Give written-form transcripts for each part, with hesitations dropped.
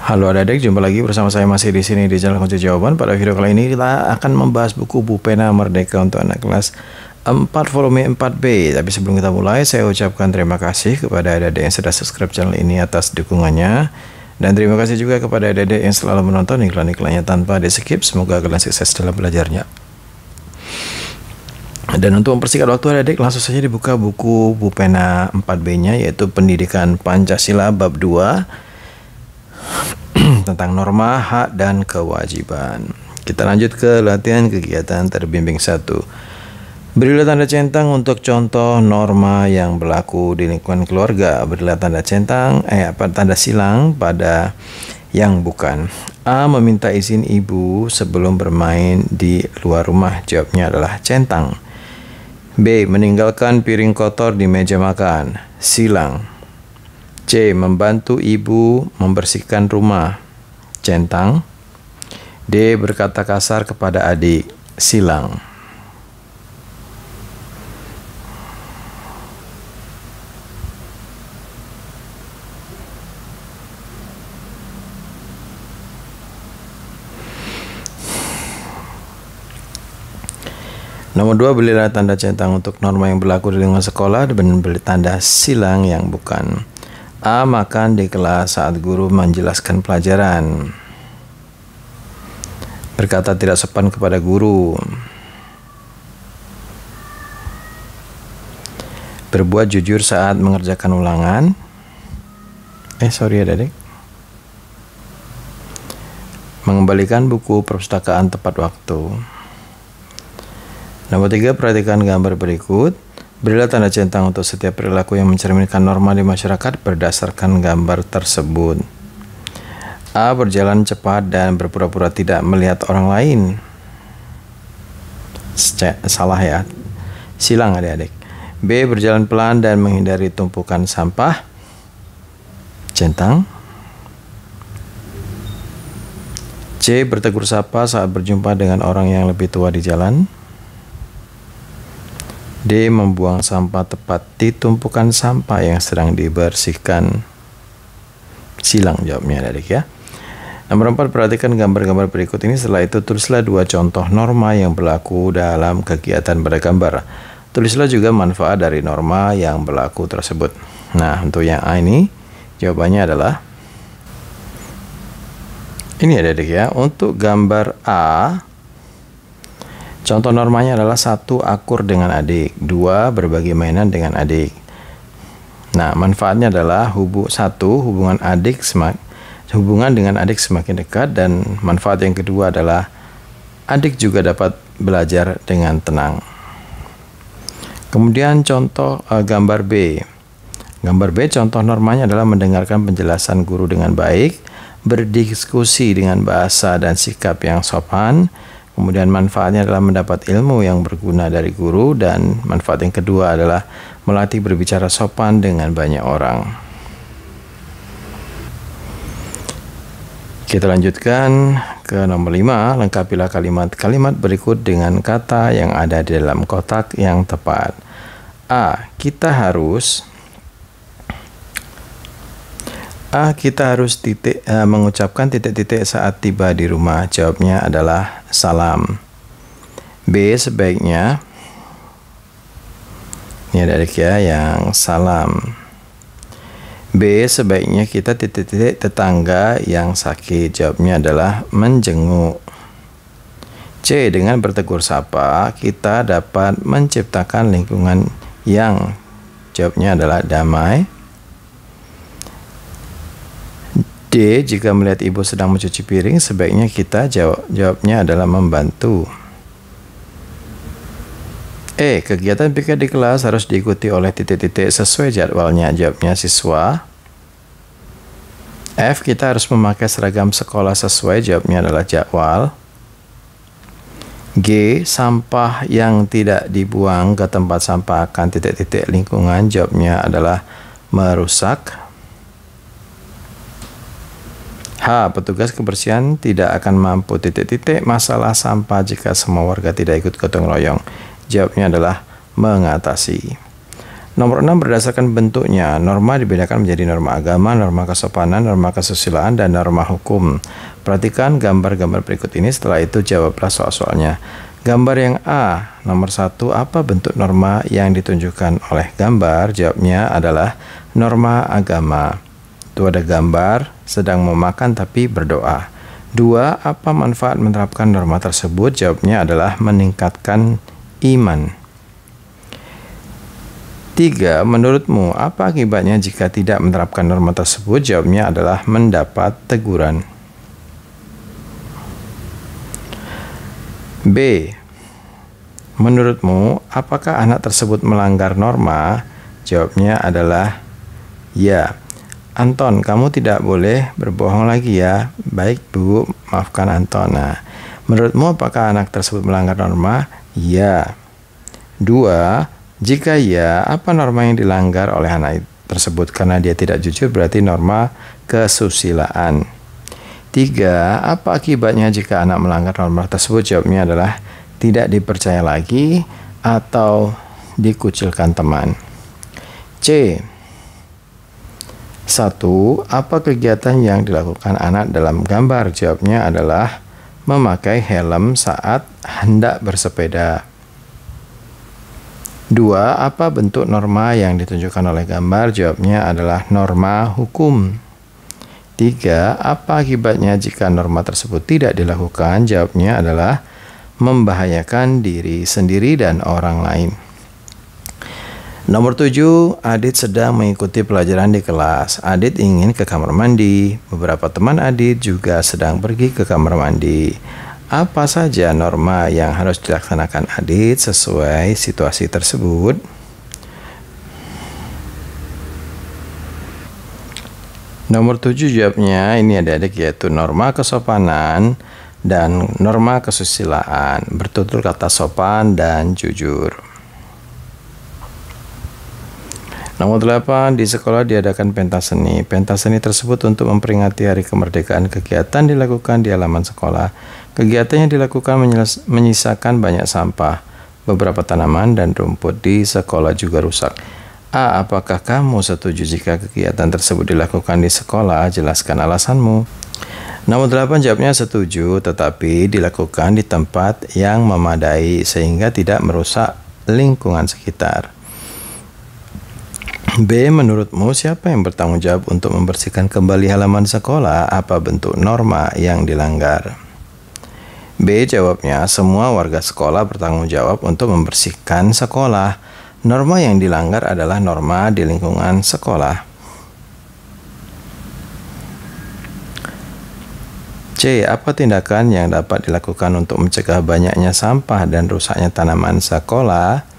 Halo adik-adik, jumpa lagi bersama saya masih di sini di channel Kunci Jawaban. Pada video kali ini kita akan membahas buku Bu Pena Merdeka untuk anak kelas 4 volume 4B. Tapi sebelum kita mulai, saya ucapkan terima kasih kepada adik-adik yang sudah subscribe channel ini atas dukungannya. Dan terima kasih juga kepada adik-adik yang selalu menonton iklan-iklannya tanpa di skip. Semoga kalian sukses dalam belajarnya. Dan untuk mempersingkat waktu adik-adik, langsung saja dibuka buku Bu Pena 4B-nya, yaitu Pendidikan Pancasila bab 2 tentang norma, hak, dan kewajiban. Kita lanjut ke latihan kegiatan terbimbing 1. Berilah tanda centang untuk contoh norma yang berlaku di lingkungan keluarga. Berilah tanda centang, tanda silang pada yang bukan. A. Meminta izin ibu sebelum bermain di luar rumah. Jawabnya adalah centang. B. Meninggalkan piring kotor di meja makan. Silang. C. Membantu ibu membersihkan rumah. Centang. D. Berkata kasar kepada adik. Silang. Nomor 2, berilah tanda centang untuk norma yang berlaku di lingkungan sekolah dan beri tanda silang yang bukan. A. Makan di kelas saat guru menjelaskan pelajaran. Berkata tidak sopan kepada guru. Berbuat jujur saat mengerjakan ulangan. Adik. Mengembalikan buku perpustakaan tepat waktu. Nomor 3, perhatikan gambar berikut. Berilah tanda centang untuk setiap perilaku yang mencerminkan norma di masyarakat berdasarkan gambar tersebut. A. Berjalan cepat dan berpura-pura tidak melihat orang lain. Salah ya. Silang adik-adik. B. Berjalan pelan dan menghindari tumpukan sampah. Centang. C. Bertegur sapa saat berjumpa dengan orang yang lebih tua di jalan. D. Membuang sampah tepat di tumpukan sampah yang sedang dibersihkan. Silang jawabnya adik ya. Nomor 4, perhatikan gambar-gambar berikut ini. Setelah itu tulislah 2 contoh norma yang berlaku dalam kegiatan pada gambar. Tulislah juga manfaat dari norma yang berlaku tersebut. Nah, untuk yang A ini jawabannya adalah ini adik ya. Untuk gambar A, contoh normanya adalah 1. Akur dengan adik. 2. Berbagi mainan dengan adik. Nah, manfaatnya adalah 1. Hubungan dengan adik semakin dekat, dan manfaat yang kedua adalah adik juga dapat belajar dengan tenang. Kemudian contoh gambar B. Gambar B, contoh normanya adalah mendengarkan penjelasan guru dengan baik, berdiskusi dengan bahasa dan sikap yang sopan. Kemudian manfaatnya adalah mendapat ilmu yang berguna dari guru, dan manfaat yang kedua adalah melatih berbicara sopan dengan banyak orang. Kita lanjutkan ke nomor 5. Lengkapilah kalimat-kalimat berikut dengan kata yang ada di dalam kotak yang tepat. A. Kita harus mengucapkan titik-titik saat tiba di rumah. Jawabnya adalah salam. B. Sebaiknya, ini ada adik ya yang salam. B. Sebaiknya kita titik-titik tetangga yang sakit. Jawabnya adalah menjenguk. C. Dengan bertegur sapa kita dapat menciptakan lingkungan yang, jawabnya adalah damai. D. Jika melihat ibu sedang mencuci piring, sebaiknya kita jawabnya adalah membantu. E. Kegiatan piket di kelas harus diikuti oleh titik-titik sesuai jadwalnya. Jawabnya siswa. F. Kita harus memakai seragam sekolah sesuai. Jawabnya adalah jadwal. G. Sampah yang tidak dibuang ke tempat sampah akan titik-titik lingkungan. Jawabnya adalah merusak. H. Petugas kebersihan tidak akan mampu titik-titik masalah sampah jika semua warga tidak ikut gotong royong. Jawabnya adalah mengatasi. Nomor 6, berdasarkan bentuknya, norma dibedakan menjadi norma agama, norma kesopanan, norma kesusilaan, dan norma hukum. Perhatikan gambar-gambar berikut ini, setelah itu jawablah soal-soalnya. Gambar yang A, nomor 1, apa bentuk norma yang ditunjukkan oleh gambar? Jawabnya adalah norma agama. Itu ada gambar sedang memakan tapi berdoa. 2, apa manfaat menerapkan norma tersebut? Jawabnya adalah meningkatkan iman. 3, menurutmu apa akibatnya jika tidak menerapkan norma tersebut? Jawabnya adalah mendapat teguran. B, menurutmu apakah anak tersebut melanggar norma? Jawabnya adalah ya. Anton, kamu tidak boleh berbohong lagi ya. Baik Bu, maafkan Anton. Nah, menurutmu apakah anak tersebut melanggar norma? Ya. 2, jika ya, apa norma yang dilanggar oleh anak tersebut? Karena dia tidak jujur berarti norma kesusilaan. 3, apa akibatnya jika anak melanggar norma tersebut? Jawabnya adalah tidak dipercaya lagi atau dikucilkan teman. C, 1, apa kegiatan yang dilakukan anak dalam gambar? Jawabnya adalah memakai helm saat hendak bersepeda. 2, apa bentuk norma yang ditunjukkan oleh gambar? Jawabnya adalah norma hukum. 3, apa akibatnya jika norma tersebut tidak dilakukan? Jawabnya adalah membahayakan diri sendiri dan orang lain. Nomor 7, Adit sedang mengikuti pelajaran di kelas. Adit ingin ke kamar mandi. Beberapa teman Adit juga sedang pergi ke kamar mandi. Apa saja norma yang harus dilaksanakan Adit sesuai situasi tersebut? Nomor 7 jawabnya ini adik-adik, yaitu norma kesopanan dan norma kesusilaan. Bertutur kata sopan dan jujur. Nomor 8, di sekolah diadakan pentas seni. Pentas seni tersebut untuk memperingati hari kemerdekaan. Kegiatan dilakukan di halaman sekolah. Kegiatan yang dilakukan menyisakan banyak sampah. Beberapa tanaman dan rumput di sekolah juga rusak. A, apakah kamu setuju jika kegiatan tersebut dilakukan di sekolah? Jelaskan alasanmu. Nomor 8 jawabnya setuju, tetapi dilakukan di tempat yang memadai sehingga tidak merusak lingkungan sekitar. B, menurutmu siapa yang bertanggung jawab untuk membersihkan kembali halaman sekolah? Apa bentuk norma yang dilanggar? B, jawabnya semua warga sekolah bertanggung jawab untuk membersihkan sekolah. Norma yang dilanggar adalah norma di lingkungan sekolah. C, apa tindakan yang dapat dilakukan untuk mencegah banyaknya sampah dan rusaknya tanaman sekolah?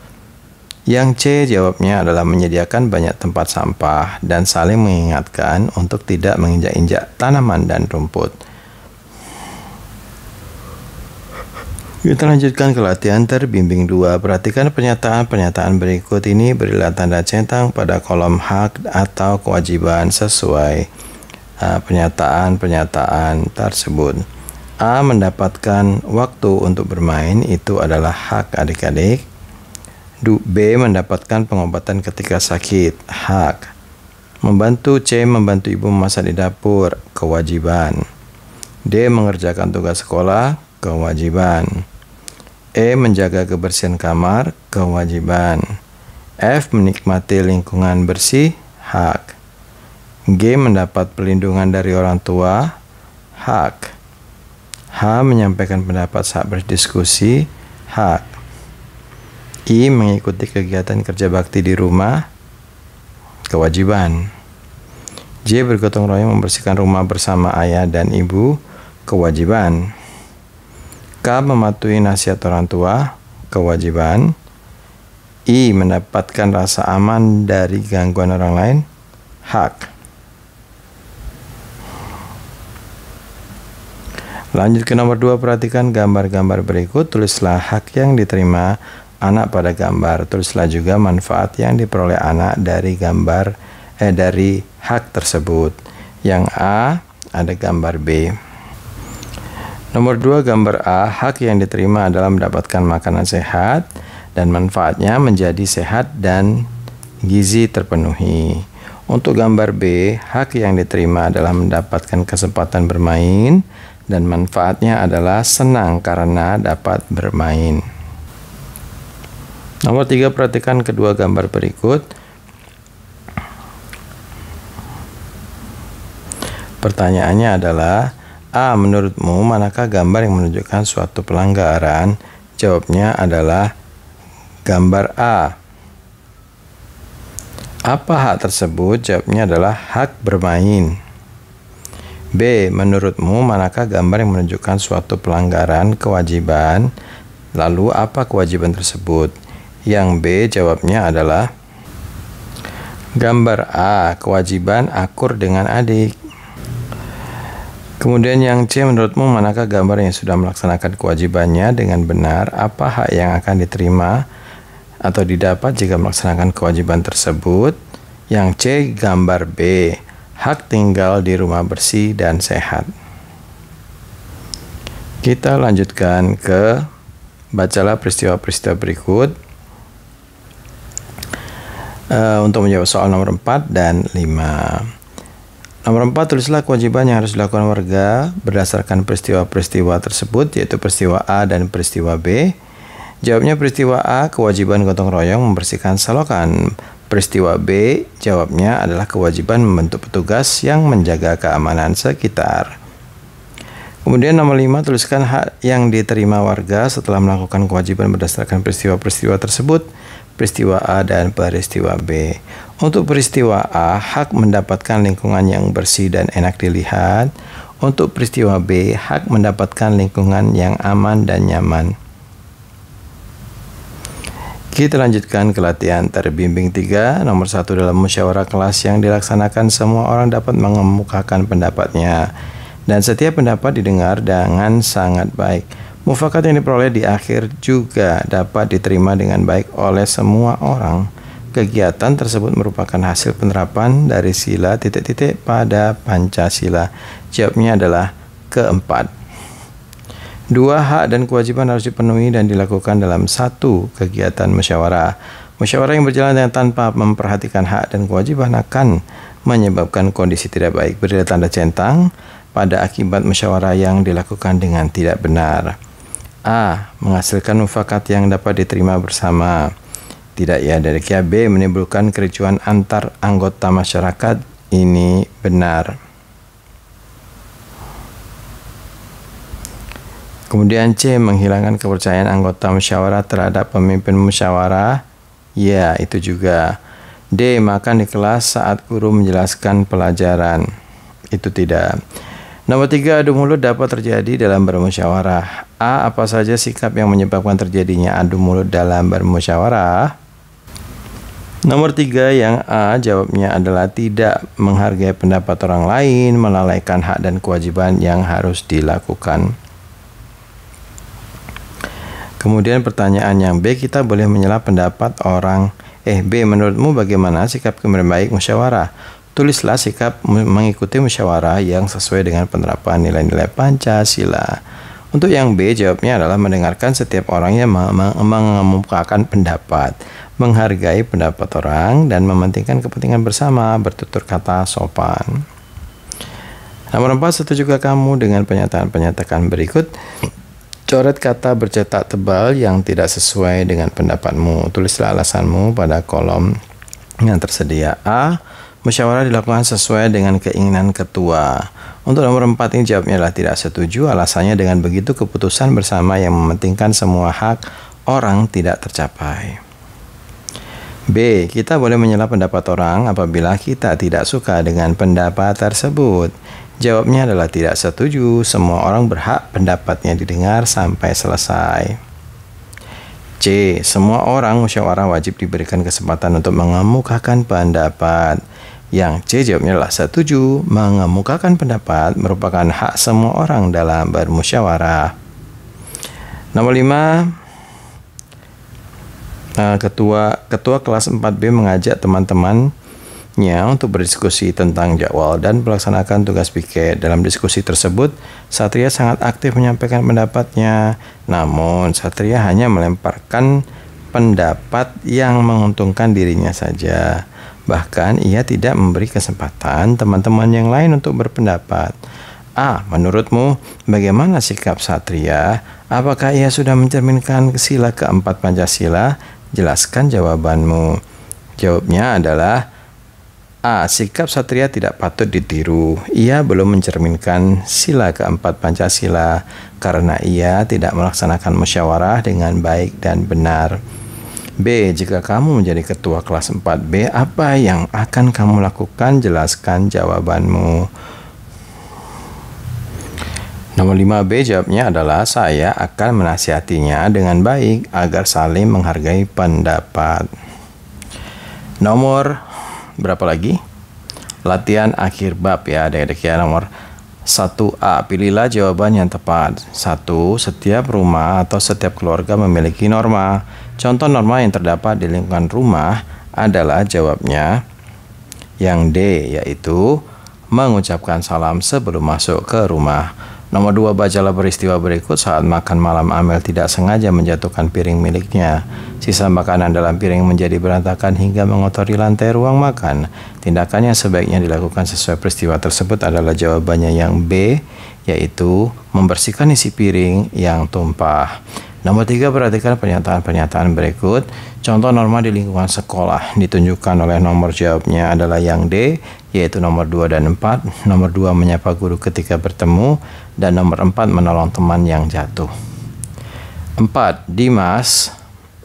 Yang C jawabnya adalah menyediakan banyak tempat sampah dan saling mengingatkan untuk tidak menginjak-injak tanaman dan rumput. Kita lanjutkan ke latihan terbimbing 2. Perhatikan pernyataan-pernyataan berikut ini, berilah tanda centang pada kolom hak atau kewajiban sesuai pernyataan-pernyataan tersebut. A, mendapatkan waktu untuk bermain itu adalah hak adik-adik. B, mendapatkan pengobatan ketika sakit, hak. Membantu ibu memasak di dapur, kewajiban. D, mengerjakan tugas sekolah, kewajiban. E, menjaga kebersihan kamar, kewajiban. F, menikmati lingkungan bersih, hak. G, mendapat perlindungan dari orang tua, hak. H, menyampaikan pendapat saat berdiskusi, hak. I, mengikuti kegiatan kerja bakti di rumah, kewajiban. J, bergotong royong membersihkan rumah bersama ayah dan ibu, kewajiban. K, mematuhi nasihat orang tua, kewajiban. I, mendapatkan rasa aman dari gangguan orang lain, hak. Lanjut ke nomor 2, perhatikan gambar-gambar berikut, tulislah hak yang diterima anak pada gambar. Tulislah juga manfaat yang diperoleh anak dari dari hak tersebut. Yang A, ada gambar B. Nomor 2, gambar A, hak yang diterima adalah mendapatkan makanan sehat dan manfaatnya menjadi sehat dan gizi terpenuhi. Untuk gambar B, hak yang diterima adalah mendapatkan kesempatan bermain dan manfaatnya adalah senang karena dapat bermain. Nomor 3, perhatikan kedua gambar berikut. Pertanyaannya adalah, A. Menurutmu manakah gambar yang menunjukkan suatu pelanggaran? Jawabnya adalah gambar A. Apa hak tersebut? Jawabnya adalah hak bermain. B. Menurutmu manakah gambar yang menunjukkan suatu pelanggaran kewajiban? Lalu apa kewajiban tersebut? Yang B jawabnya adalah gambar A, kewajiban akur dengan adik. Kemudian yang C, menurutmu manakah gambar yang sudah melaksanakan kewajibannya dengan benar? Apa hak yang akan diterima atau didapat jika melaksanakan kewajiban tersebut? Yang C, gambar B, hak tinggal di rumah bersih dan sehat. Kita lanjutkan ke bacalah peristiwa-peristiwa berikut. Untuk menjawab soal nomor 4 dan 5. Nomor 4, tulislah kewajiban yang harus dilakukan warga berdasarkan peristiwa-peristiwa tersebut, yaitu peristiwa A dan peristiwa B. Jawabnya peristiwa A, kewajiban gotong royong membersihkan selokan. Peristiwa B, jawabnya adalah kewajiban membentuk petugas yang menjaga keamanan sekitar. Kemudian nomor 5, tuliskan hak yang diterima warga setelah melakukan kewajiban berdasarkan peristiwa-peristiwa tersebut, peristiwa A dan peristiwa B. Untuk peristiwa A, hak mendapatkan lingkungan yang bersih dan enak dilihat. Untuk peristiwa B, hak mendapatkan lingkungan yang aman dan nyaman. Kita lanjutkan ke latihan terbimbing 3. Nomor 1, dalam musyawarah kelas yang dilaksanakan, semua orang dapat mengemukakan pendapatnya dan setiap pendapat didengar dengan sangat baik. Mufakat yang diperoleh di akhir juga dapat diterima dengan baik oleh semua orang. Kegiatan tersebut merupakan hasil penerapan dari sila titik-titik pada Pancasila. Jawabnya adalah keempat. 2, hak dan kewajiban harus dipenuhi dan dilakukan dalam satu kegiatan musyawarah. Musyawarah yang berjalan dengan tanpa memperhatikan hak dan kewajiban akan menyebabkan kondisi tidak baik. Berilah tanda centang pada akibat musyawarah yang dilakukan dengan tidak benar. A. Menghasilkan mufakat yang dapat diterima bersama. Tidak ya dari Kia. B. Menimbulkan kericuan antar anggota masyarakat. Ini benar. Kemudian C. Menghilangkan kepercayaan anggota musyawarah terhadap pemimpin musyawarah. Ya, itu juga. D. Makan di kelas saat guru menjelaskan pelajaran. Itu tidak. Nomor 3, adu mulut dapat terjadi dalam bermusyawarah. A. Apa saja sikap yang menyebabkan terjadinya adu mulut dalam bermusyawarah? Nomor 3, yang A, jawabnya adalah tidak menghargai pendapat orang lain, melalaikan hak dan kewajiban yang harus dilakukan. Kemudian pertanyaan yang B, kita boleh menyela pendapat orang. B, menurutmu bagaimana sikap kemudian baik musyawarah? Tulislah sikap mengikuti musyawarah yang sesuai dengan penerapan nilai-nilai Pancasila. Untuk yang B, jawabnya adalah mendengarkan setiap orang yang mengemukakan pendapat, menghargai pendapat orang, dan mementingkan kepentingan bersama, bertutur kata sopan. Nomor 4, setujukah kamu dengan pernyataan-pernyataan berikut? Coret kata bercetak tebal yang tidak sesuai dengan pendapatmu. Tulislah alasanmu pada kolom yang tersedia. A. Musyawarah dilakukan sesuai dengan keinginan ketua. Untuk nomor 4 ini jawabnya adalah tidak setuju. Alasannya dengan begitu keputusan bersama yang mementingkan semua hak orang tidak tercapai. B. Kita boleh menyela pendapat orang apabila kita tidak suka dengan pendapat tersebut. Jawabnya adalah tidak setuju. Semua orang berhak pendapatnya didengar sampai selesai. C. Semua orang musyawarah wajib diberikan kesempatan untuk mengemukakan pendapat. Yang C, jawabnya adalah setuju. Mengemukakan pendapat merupakan hak semua orang dalam bermusyawarah. Nomor 5, ketua kelas 4B mengajak teman-temannya untuk berdiskusi tentang jadwal dan melaksanakan tugas piket. Dalam diskusi tersebut, Satria sangat aktif menyampaikan pendapatnya. Namun, Satria hanya melemparkan pendapat yang menguntungkan dirinya saja. Bahkan ia tidak memberi kesempatan teman-teman yang lain untuk berpendapat. A. Menurutmu, bagaimana sikap Satria? Apakah ia sudah mencerminkan sila keempat Pancasila? Jelaskan jawabanmu. Jawabnya adalah A. Sikap Satria tidak patut ditiru. Ia belum mencerminkan sila keempat Pancasila karena ia tidak melaksanakan musyawarah dengan baik dan benar. B. Jika kamu menjadi ketua kelas 4B, apa yang akan kamu lakukan? Jelaskan jawabanmu. Nomor 5B jawabnya adalah saya akan menasihatinya dengan baik agar saling menghargai pendapat. Nomor berapa lagi? Latihan akhir bab ya adik-adik ya. Nomor 1A, pilihlah jawaban yang tepat. 1. Setiap rumah atau setiap keluarga memiliki norma. Contoh norma yang terdapat di lingkungan rumah adalah jawabnya yang D, yaitu mengucapkan salam sebelum masuk ke rumah. Nomor 2, bacalah peristiwa berikut. Saat makan malam, Amel tidak sengaja menjatuhkan piring miliknya. Sisa makanan dalam piring menjadi berantakan hingga mengotori lantai ruang makan. Tindakannya sebaiknya dilakukan sesuai peristiwa tersebut adalah jawabannya yang B, yaitu membersihkan isi piring yang tumpah. Nomor 3, perhatikan pernyataan-pernyataan berikut. Contoh norma di lingkungan sekolah ditunjukkan oleh nomor jawabnya adalah yang D, yaitu nomor 2 dan 4. Nomor 2, menyapa guru ketika bertemu, dan nomor 4, menolong teman yang jatuh. 4. Dimas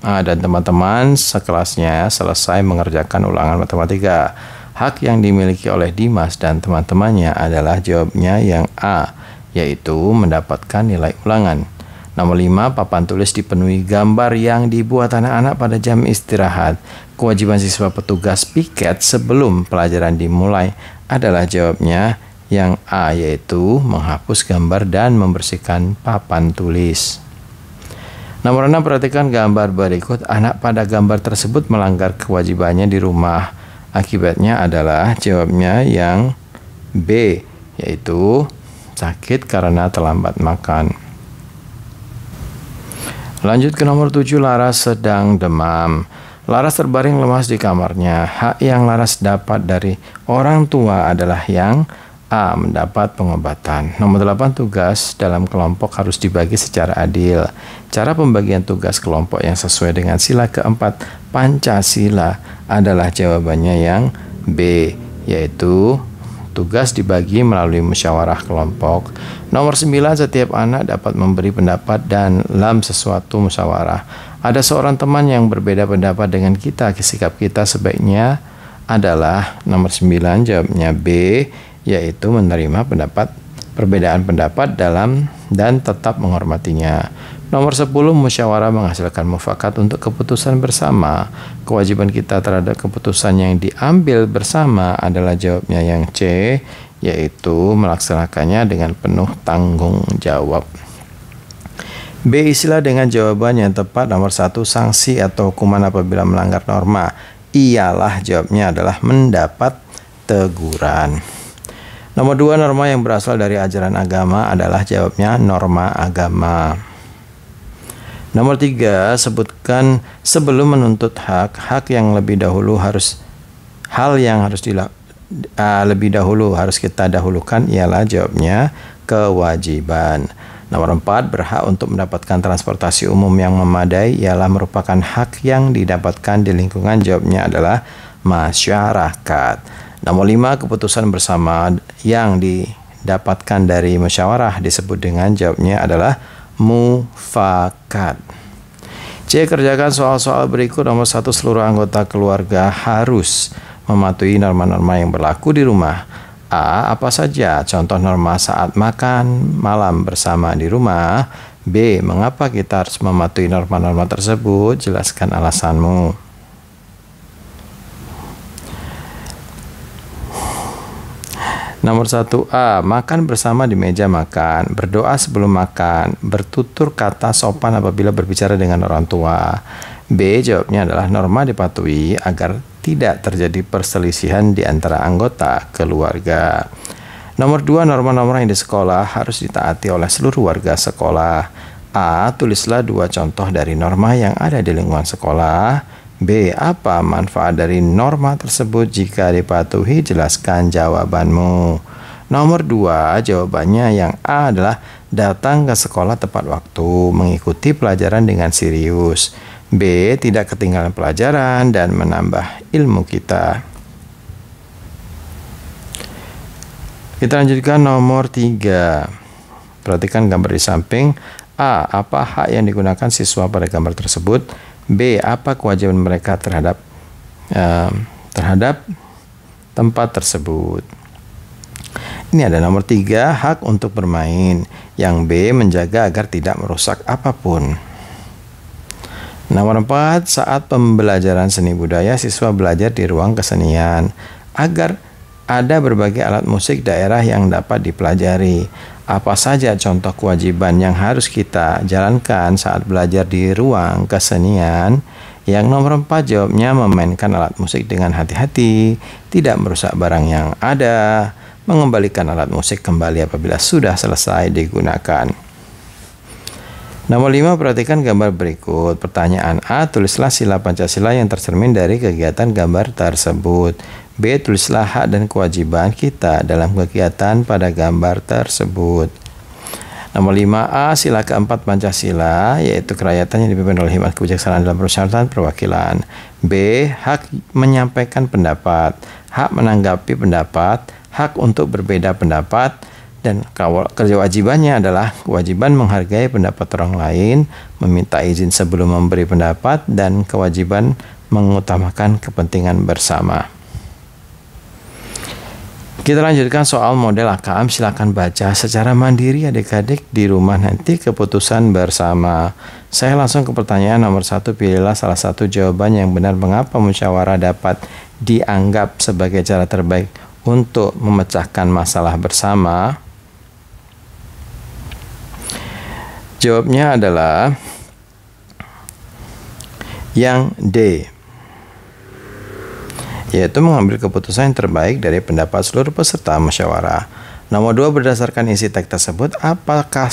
dan teman-teman sekelasnya selesai mengerjakan ulangan matematika. Hak yang dimiliki oleh Dimas dan teman-temannya adalah jawabnya yang A, yaitu mendapatkan nilai ulangan. Nomor 5, papan tulis dipenuhi gambar yang dibuat anak-anak pada jam istirahat. Kewajiban siswa petugas piket sebelum pelajaran dimulai adalah jawabnya yang A, yaitu menghapus gambar dan membersihkan papan tulis. Nomor 6, perhatikan gambar berikut. Anak pada gambar tersebut melanggar kewajibannya di rumah. Akibatnya adalah jawabnya yang B, yaitu sakit karena terlambat makan. Lanjut ke nomor 7, Laras sedang demam. Laras terbaring lemas di kamarnya. Hak yang Laras dapat dari orang tua adalah yang A, mendapat pengobatan. Nomor 8, tugas dalam kelompok harus dibagi secara adil. Cara pembagian tugas kelompok yang sesuai dengan sila keempat Pancasila adalah jawabannya yang B, yaitu tugas dibagi melalui musyawarah kelompok. Nomor 9, setiap anak dapat memberi pendapat dalam sesuatu musyawarah. Ada seorang teman yang berbeda pendapat dengan kita. Sikap kita sebaiknya adalah nomor 9, jawabnya B, yaitu menerima perbedaan pendapat dan tetap menghormatinya. Nomor 10, musyawarah menghasilkan mufakat untuk keputusan bersama. Kewajiban kita terhadap keputusan yang diambil bersama adalah jawabnya yang C, yaitu melaksanakannya dengan penuh tanggung jawab. B, isilah dengan jawaban yang tepat. Nomor 1, sanksi atau hukuman apabila melanggar norma ialah jawabnya adalah mendapat teguran. Nomor 2, norma yang berasal dari ajaran agama adalah jawabnya norma agama. Nomor 3, sebutkan sebelum menuntut hak yang lebih dahulu harus kita dahulukan ialah jawabnya kewajiban. Nomor 4, berhak untuk mendapatkan transportasi umum yang memadai ialah merupakan hak yang didapatkan di lingkungan, jawabnya adalah masyarakat. Nomor 5, keputusan bersama yang didapatkan dari musyawarah disebut dengan jawabnya adalah mufakat. C, kerjakan soal-soal berikut. Nomor 1, seluruh anggota keluarga harus mematuhi norma-norma yang berlaku di rumah. A, apa saja contoh norma saat makan malam bersama di rumah? B, mengapa kita harus mematuhi norma-norma tersebut? Jelaskan alasanmu. Nomor 1A, makan bersama di meja makan, berdoa sebelum makan, bertutur kata sopan apabila berbicara dengan orang tua. B, jawabnya adalah norma dipatuhi agar tidak terjadi perselisihan di antara anggota keluarga. Nomor 2, norma-norma yang di sekolah harus ditaati oleh seluruh warga sekolah. A. Tulislah 2 contoh dari norma yang ada di lingkungan sekolah. B. Apa manfaat dari norma tersebut jika dipatuhi? Jelaskan jawabanmu. Nomor 2, jawabannya yang A adalah datang ke sekolah tepat waktu, mengikuti pelajaran dengan serius. B. Tidak ketinggalan pelajaran dan menambah ilmu kita. Kita lanjutkan nomor 3. Perhatikan gambar di samping. A. Apa hak yang digunakan siswa pada gambar tersebut? B. Apa kewajiban mereka terhadap tempat tersebut? Ini ada nomor 3, hak untuk bermain. Yang B, menjaga agar tidak merusak apapun. Nomor 4, saat pembelajaran seni budaya, siswa belajar di ruang kesenian agar ada berbagai alat musik daerah yang dapat dipelajari. Apa saja contoh kewajiban yang harus kita jalankan saat belajar di ruang kesenian? Yang nomor 4, jawabnya memainkan alat musik dengan hati-hati, tidak merusak barang yang ada, mengembalikan alat musik kembali apabila sudah selesai digunakan. Nomor 5, perhatikan gambar berikut. Pertanyaan A, tulislah sila Pancasila yang tercermin dari kegiatan gambar tersebut. B, tulislah hak dan kewajiban kita dalam kegiatan pada gambar tersebut. Nomor 5A, sila keempat Pancasila, yaitu kerakyatan yang dipimpin oleh hikmat kebijaksanaan dalam persyaratan perwakilan. B, hak menyampaikan pendapat, hak menanggapi pendapat, hak untuk berbeda pendapat, dan kewajibannya adalah kewajiban menghargai pendapat orang lain, meminta izin sebelum memberi pendapat, dan kewajiban mengutamakan kepentingan bersama. Kita lanjutkan soal model AKM. Silakan baca secara mandiri adik-adik di rumah nanti keputusan bersama. Saya langsung ke pertanyaan nomor 1. Pilihlah salah satu jawaban yang benar. Mengapa musyawarah dapat dianggap sebagai cara terbaik untuk memecahkan masalah bersama? Jawabnya adalah yang D, yaitu mengambil keputusan yang terbaik dari pendapat seluruh peserta musyawarah. Nomor 2, berdasarkan isi teks tersebut, apakah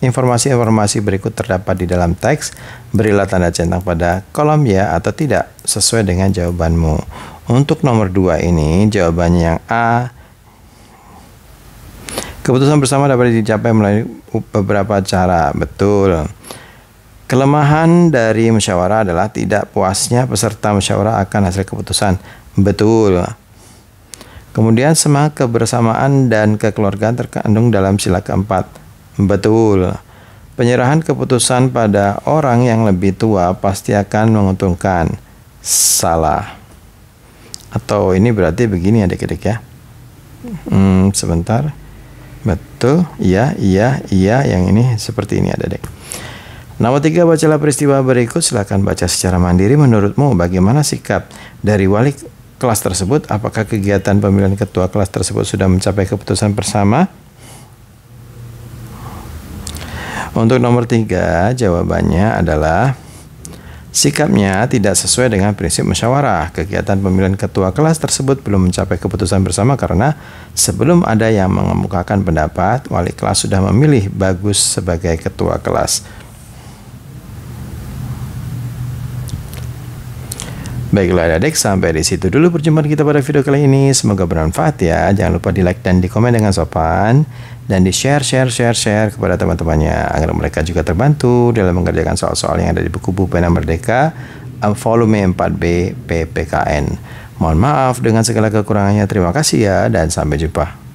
informasi-informasi berikut terdapat di dalam teks? Berilah tanda centang pada kolom ya atau tidak sesuai dengan jawabanmu. Untuk nomor 2 ini, jawabannya yang A. Keputusan bersama dapat dicapai melalui beberapa cara. Betul. Kelemahan dari musyawarah adalah tidak puasnya peserta musyawarah akan hasil keputusan. Betul. Kemudian semangat kebersamaan dan kekeluargaan terkandung dalam sila keempat. Betul. Penyerahan keputusan pada orang yang lebih tua pasti akan menguntungkan. Salah. Atau ini berarti begini adik-adik ya. Sebentar. Betul. Iya. Yang ini seperti ini adik-adik. Nomor 3, bacalah peristiwa berikut. Silakan baca secara mandiri. Menurutmu bagaimana sikap dari wali kelas tersebut? Apakah kegiatan pemilihan ketua kelas tersebut sudah mencapai keputusan bersama? Untuk nomor 3, jawabannya adalah sikapnya tidak sesuai dengan prinsip musyawarah. Kegiatan pemilihan ketua kelas tersebut belum mencapai keputusan bersama karena sebelum ada yang mengemukakan pendapat, wali kelas sudah memilih Bagus sebagai ketua kelas. Baiklah adik-adik, sampai di situ dulu perjumpaan kita pada video kali ini. Semoga bermanfaat ya. Jangan lupa di like dan di komen dengan sopan, dan di share kepada teman-temannya agar mereka juga terbantu dalam mengerjakan soal-soal yang ada di buku Pena Merdeka volume 4B PPKN. Mohon maaf dengan segala kekurangannya. Terima kasih ya, dan sampai jumpa.